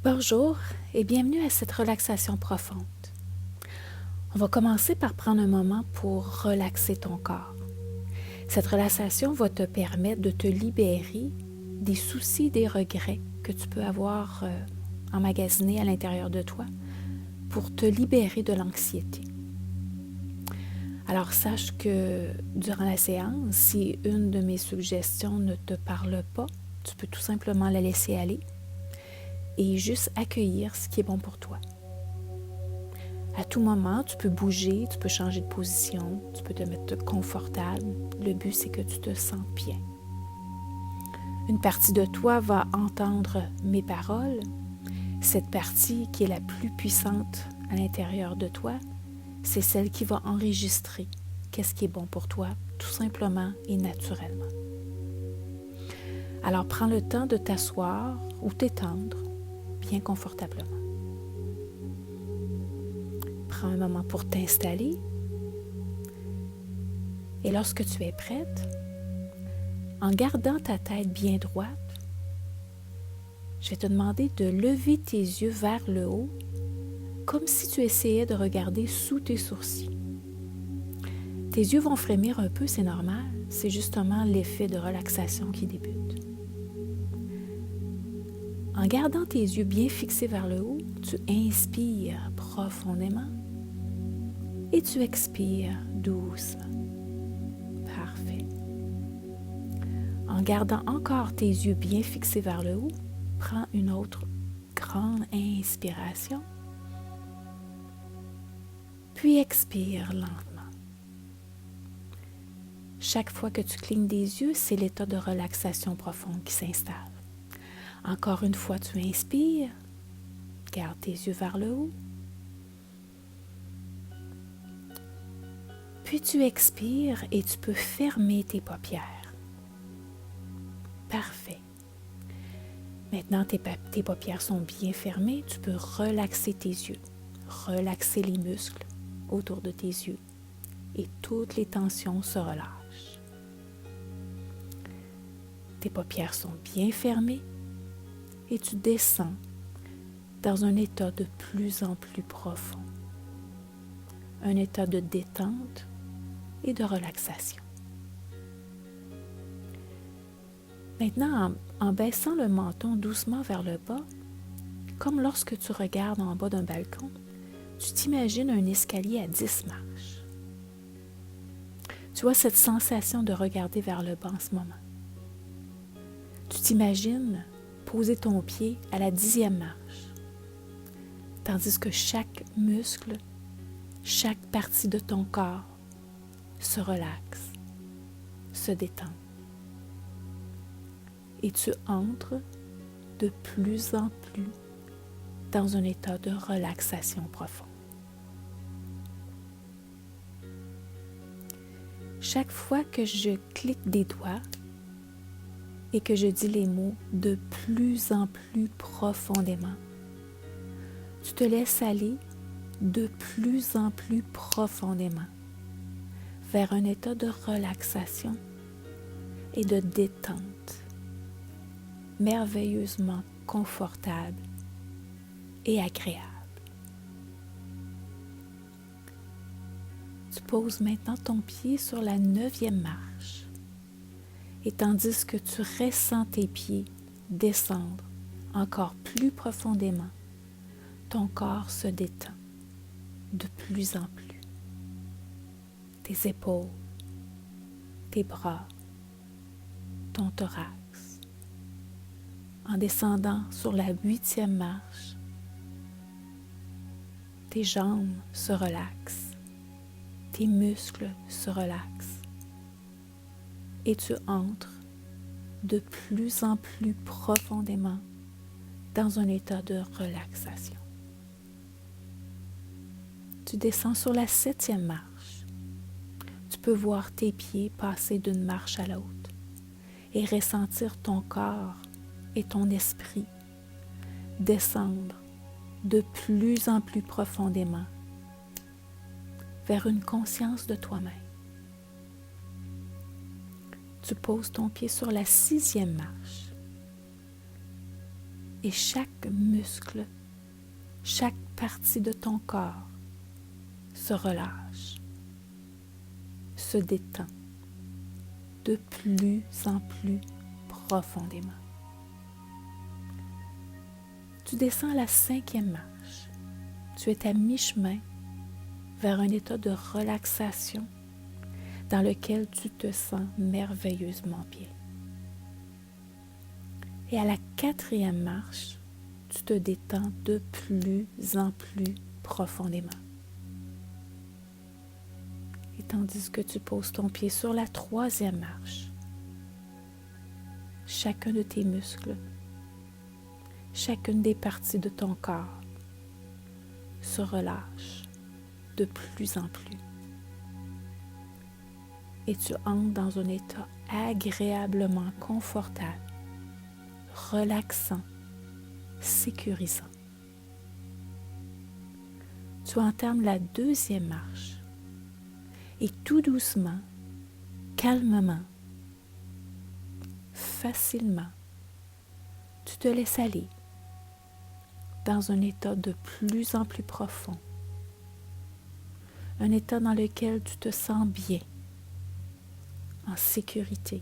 Bonjour et bienvenue à cette relaxation profonde. On va commencer par prendre un moment pour relaxer ton corps. Cette relaxation va te permettre de te libérer des soucis, des regrets que tu peux avoir emmagasinés à l'intérieur de toi pour te libérer de l'anxiété. Alors sache que durant la séance, si une de mes suggestions ne te parle pas, tu peux tout simplement la laisser aller et juste accueillir ce qui est bon pour toi. À tout moment, tu peux bouger, tu peux changer de position, tu peux te mettre confortable. Le but, c'est que tu te sens bien. Une partie de toi va entendre mes paroles. Cette partie qui est la plus puissante à l'intérieur de toi, c'est celle qui va enregistrer qu'est-ce qui est bon pour toi, tout simplement et naturellement. Alors, prends le temps de t'asseoir ou t'étendre bien confortablement. Prends un moment pour t'installer et lorsque tu es prête, en gardant ta tête bien droite, je vais te demander de lever tes yeux vers le haut comme si tu essayais de regarder sous tes sourcils. Tes yeux vont frémir un peu, c'est normal, c'est justement l'effet de relaxation qui débute. En gardant tes yeux bien fixés vers le haut, tu inspires profondément et tu expires doucement. Parfait. En gardant encore tes yeux bien fixés vers le haut, prends une autre grande inspiration, puis expire lentement. Chaque fois que tu clignes des yeux, c'est l'état de relaxation profonde qui s'installe. Encore une fois, tu inspires, garde tes yeux vers le haut, puis tu expires et tu peux fermer tes paupières. Parfait. Maintenant, tes paupières sont bien fermées, tu peux relaxer tes yeux, relaxer les muscles autour de tes yeux et toutes les tensions se relâchent. Tes paupières sont bien fermées et tu descends dans un état de plus en plus profond, un état de détente et de relaxation. Maintenant, en baissant le menton doucement vers le bas, comme lorsque tu regardes en bas d'un balcon, tu t'imagines un escalier à 10 marches. Tu vois cette sensation de regarder vers le bas en ce moment. Tu t'imagines poser ton pied à la 10e marche, tandis que chaque muscle, chaque partie de ton corps se relaxe, se détend. Et tu entres de plus en plus dans un état de relaxation profonde. Chaque fois que je clique des doigts et que je dis les mots de plus en plus profondément, tu te laisses aller de plus en plus profondément vers un état de relaxation et de détente merveilleusement confortable et agréable. Tu poses maintenant ton pied sur la 9e marche et tandis que tu ressens tes pieds descendre encore plus profondément, ton corps se détend de plus en plus. Tes épaules, tes bras, ton thorax. En descendant sur la 8e marche, tes jambes se relaxent, tes muscles se relaxent et tu entres de plus en plus profondément dans un état de relaxation. Tu descends sur la 7e marche. Tu peux voir tes pieds passer d'une marche à l'autre et ressentir ton corps et ton esprit descendre de plus en plus profondément vers une conscience de toi-même. Tu poses ton pied sur la 6e marche et chaque muscle, chaque partie de ton corps se relâche, se détend de plus en plus profondément. Tu descends à la 5e marche. Tu es à mi-chemin vers un état de relaxation dans lequel tu te sens merveilleusement bien. Et à la 4e marche, tu te détends de plus en plus profondément. Et tandis que tu poses ton pied sur la 3e marche, chacun de tes muscles, chacune des parties de ton corps se relâche de plus en plus. Et tu entres dans un état agréablement confortable, relaxant, sécurisant. Tu entames la 2e marche et tout doucement, calmement, facilement, tu te laisses aller dans un état de plus en plus profond, un état dans lequel tu te sens bien, en sécurité,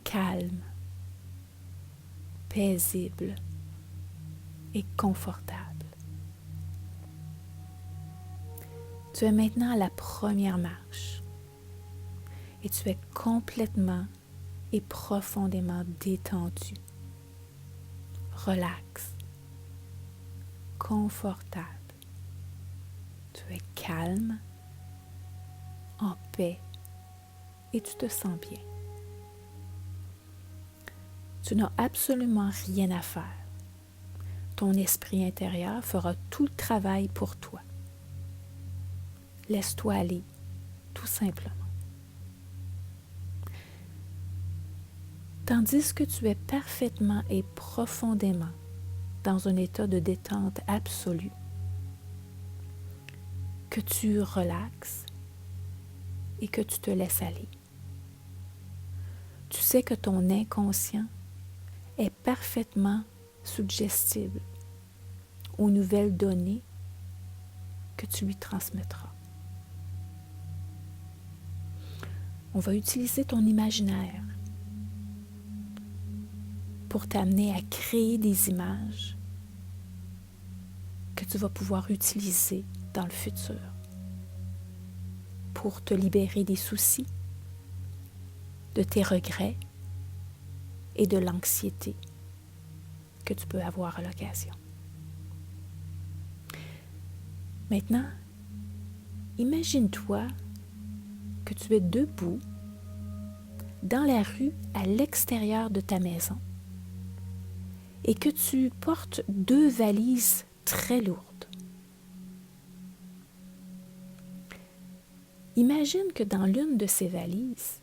calme, paisible et confortable. Tu es maintenant à la 1re marche et tu es complètement et profondément détendu, relax, confortable. Tu es calme, en paix et tu te sens bien. Tu n'as absolument rien à faire. Ton esprit intérieur fera tout le travail pour toi. Laisse-toi aller, tout simplement. Tandis que tu es parfaitement et profondément dans un état de détente absolue, que tu relaxes et que tu te laisses aller. Tu sais que ton inconscient est parfaitement suggestible aux nouvelles données que tu lui transmettras. On va utiliser ton imaginaire pour t'amener à créer des images que tu vas pouvoir utiliser dans le futur pour te libérer des soucis, de tes regrets et de l'anxiété que tu peux avoir à l'occasion. Maintenant, imagine-toi que tu es debout dans la rue à l'extérieur de ta maison et que tu portes 2 valises très lourdes. Imagine que dans l'une de ces valises,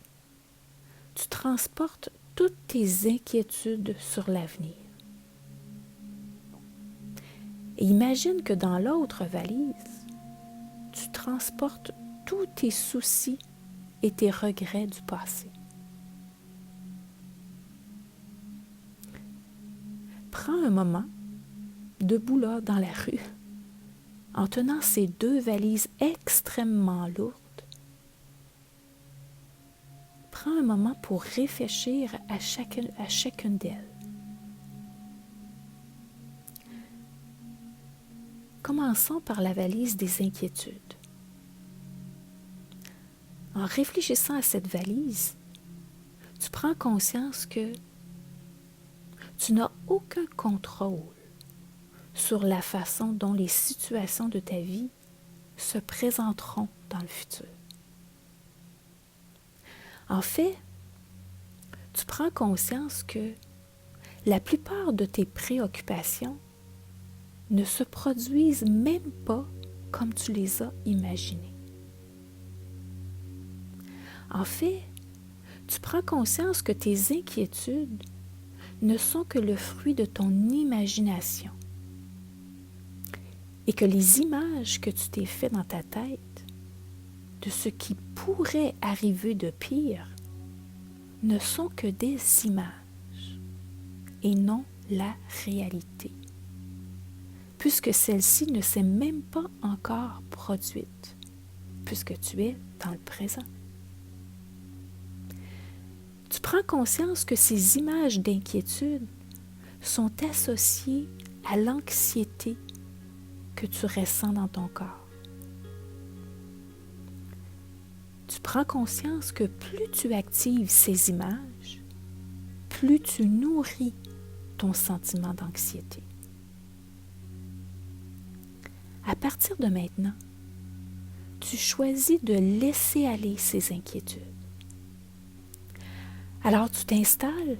tu transportes toutes tes inquiétudes sur l'avenir. Et imagine que dans l'autre valise, tu transportes tous tes soucis et tes regrets du passé. Prends un moment, debout là dans la rue, en tenant ces 2 valises extrêmement lourdes. Prends un moment pour réfléchir à chacune d'elles. Commençons par la valise des inquiétudes. En réfléchissant à cette valise, tu prends conscience que tu n'as aucun contrôle sur la façon dont les situations de ta vie se présenteront dans le futur. En fait, tu prends conscience que la plupart de tes préoccupations ne se produisent même pas comme tu les as imaginées. En fait, tu prends conscience que tes inquiétudes ne sont que le fruit de ton imagination et que les images que tu t'es fait dans ta tête de ce qui pourrait arriver de pire ne sont que des images et non la réalité, puisque celle-ci ne s'est même pas encore produite, puisque tu es dans le présent. Tu prends conscience que ces images d'inquiétude sont associées à l'anxiété que tu ressens dans ton corps. Tu prends conscience que plus tu actives ces images, plus tu nourris ton sentiment d'anxiété. À partir de maintenant, tu choisis de laisser aller ces inquiétudes. Alors tu t'installes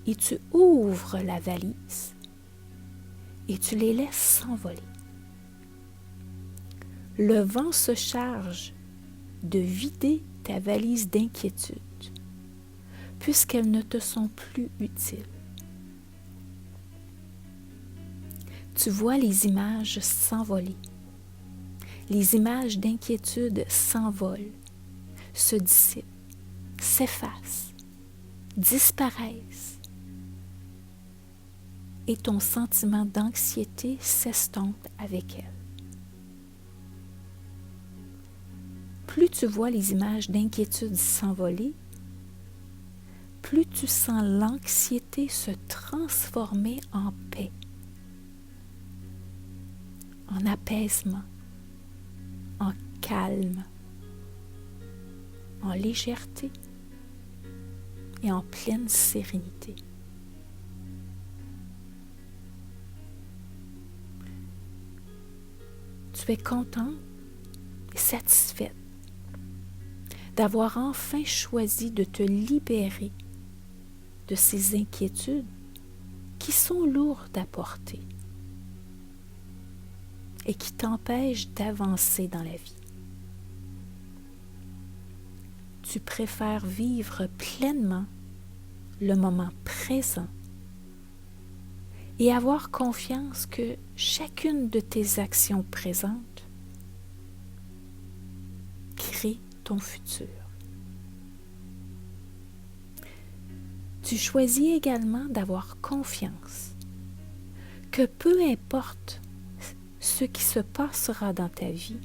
et tu ouvres la valise et tu les laisses s'envoler. Le vent se charge de vider ta valise d'inquiétude puisqu'elles ne te sont plus utiles. Tu vois les images s'envoler. Les images d'inquiétude s'envolent, se dissipent, s'effacent, disparaissent. Et ton sentiment d'anxiété s'estompe avec elles. Plus tu vois les images d'inquiétude s'envoler, plus tu sens l'anxiété se transformer en paix, en apaisement, en calme, en légèreté et en pleine sérénité. Tu es contente et satisfaite d'avoir enfin choisi de te libérer de ces inquiétudes qui sont lourdes à porter et qui t'empêchent d'avancer dans la vie. Tu préfères vivre pleinement le moment présent et avoir confiance que chacune de tes actions présentes crée ton futur. Tu choisis également d'avoir confiance que peu importe ce qui se passera dans ta vie,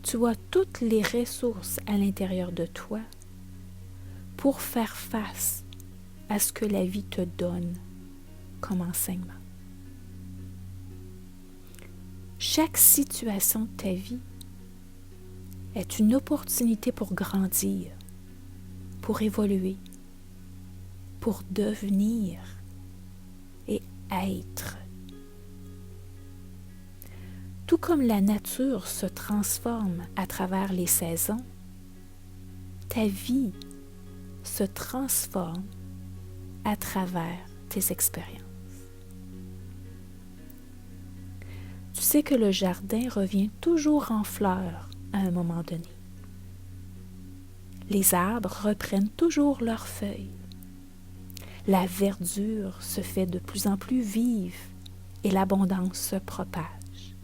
tu as toutes les ressources à l'intérieur de toi pour faire face à ce que la vie te donne comme enseignement. Chaque situation de ta vie est une opportunité pour grandir, pour évoluer, pour devenir et être. Tout comme la nature se transforme à travers les saisons, ta vie se transforme à travers tes expériences. Tu sais que le jardin revient toujours en fleurs à un moment donné. Les arbres reprennent toujours leurs feuilles. La verdure se fait de plus en plus vive et l'abondance se propage.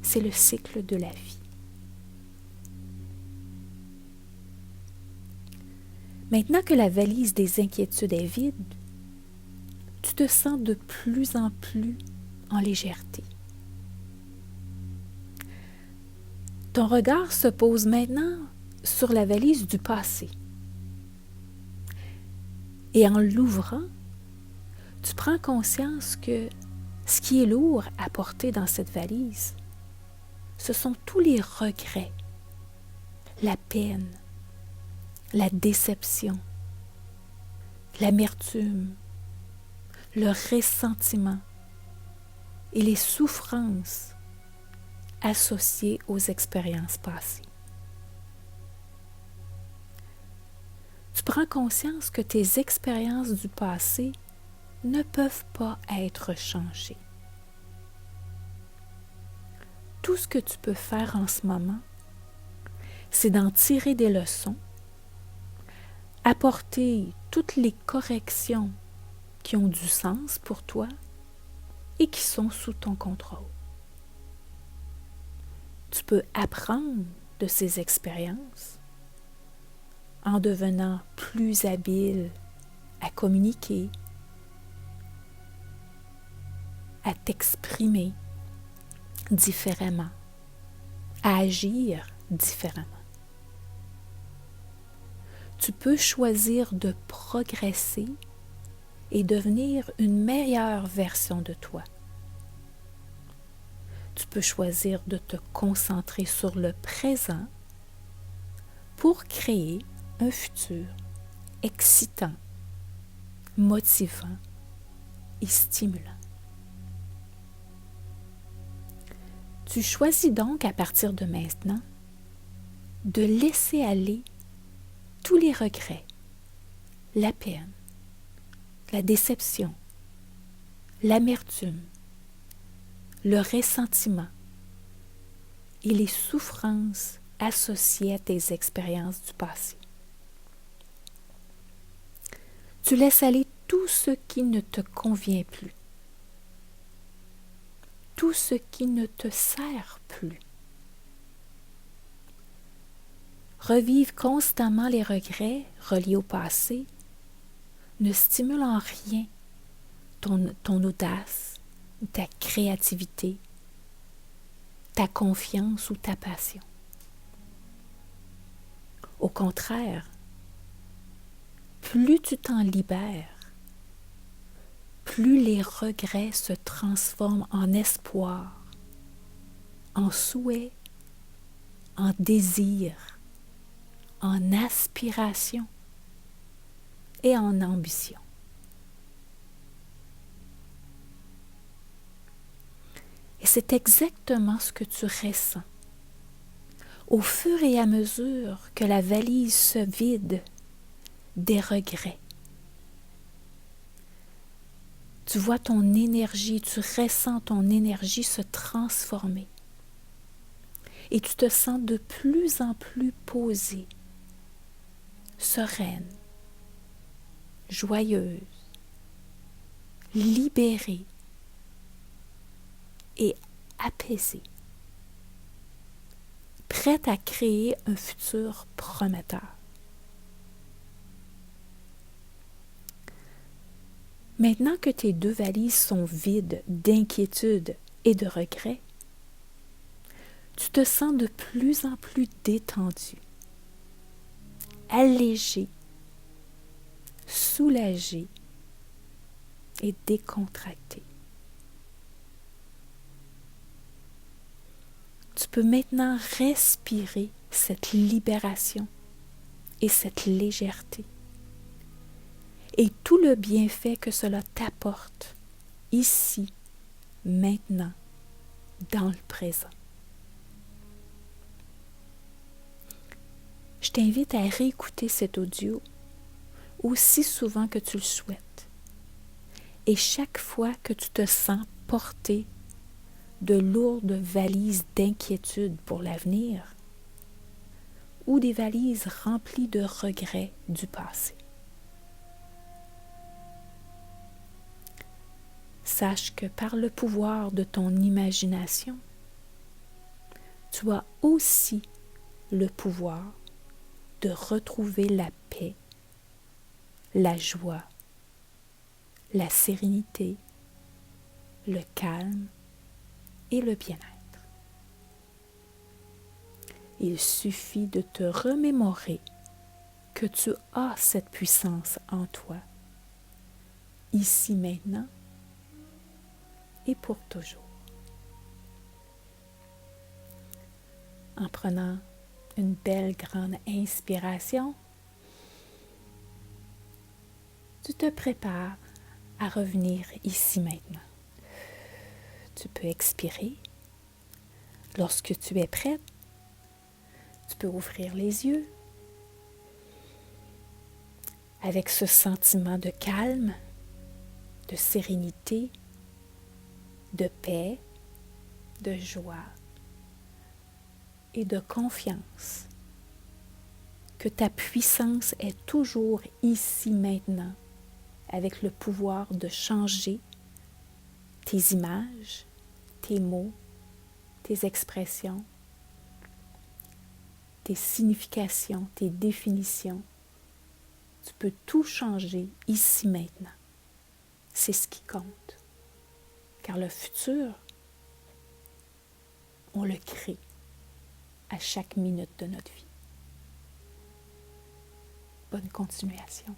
C'est le cycle de la vie. Maintenant que la valise des inquiétudes est vide, tu te sens de plus en plus en légèreté. Ton regard se pose maintenant sur la valise du passé. Et en l'ouvrant, tu prends conscience que ce qui est lourd à porter dans cette valise, ce sont tous les regrets, la peine, la déception, l'amertume, le ressentiment et les souffrances associées aux expériences passées. Tu prends conscience que tes expériences du passé ne peuvent pas être changées. Tout ce que tu peux faire en ce moment, c'est d'en tirer des leçons, apporter toutes les corrections qui ont du sens pour toi et qui sont sous ton contrôle. Tu peux apprendre de ces expériences en devenant plus habile à communiquer, à t'exprimer différemment, à agir différemment. Tu peux choisir de progresser et devenir une meilleure version de toi. Tu peux choisir de te concentrer sur le présent pour créer un futur excitant, motivant et stimulant. Tu choisis donc à partir de maintenant de laisser aller tous les regrets, la peine, la déception, l'amertume, le ressentiment et les souffrances associées à tes expériences du passé. Tu laisses aller tout ce qui ne te convient plus, tout ce qui ne te sert plus. Revivre constamment les regrets reliés au passé ne stimule en rien ton audace, ta créativité, ta confiance ou ta passion. Au contraire, plus tu t'en libères, plus les regrets se transforment en espoir, en souhait, en désir, en aspiration et en ambition. Et c'est exactement ce que tu ressens. Au fur et à mesure que la valise se vide des regrets, tu vois ton énergie, tu ressens ton énergie se transformer. Et tu te sens de plus en plus posée, sereine, joyeuse, libérée et apaisée, prête à créer un futur prometteur. Maintenant que tes deux valises sont vides d'inquiétude et de regret, tu te sens de plus en plus détendu, allégé, soulagé et décontracté. Tu peux maintenant respirer cette libération et cette légèreté et tout le bienfait que cela t'apporte ici, maintenant, dans le présent. Je t'invite à réécouter cet audio aussi souvent que tu le souhaites. Et chaque fois que tu te sens porter de lourdes valises d'inquiétude pour l'avenir ou des valises remplies de regrets du passé. Sache que par le pouvoir de ton imagination, tu as aussi le pouvoir de retrouver la paix, la joie, la sérénité, le calme et le bien-être. Il suffit de te remémorer que tu as cette puissance en toi, ici maintenant et pour toujours. En prenant une belle grande inspiration, tu te prépares à revenir ici maintenant. Tu peux expirer. Lorsque tu es prête, tu peux ouvrir les yeux avec ce sentiment de calme, de sérénité, de paix, de joie et de confiance que ta puissance est toujours ici maintenant avec le pouvoir de changer tes images, tes mots, tes expressions, tes significations, tes définitions. Tu peux tout changer ici maintenant. C'est ce qui compte. car le futur, on le crée à chaque minute de notre vie. Bonne continuation.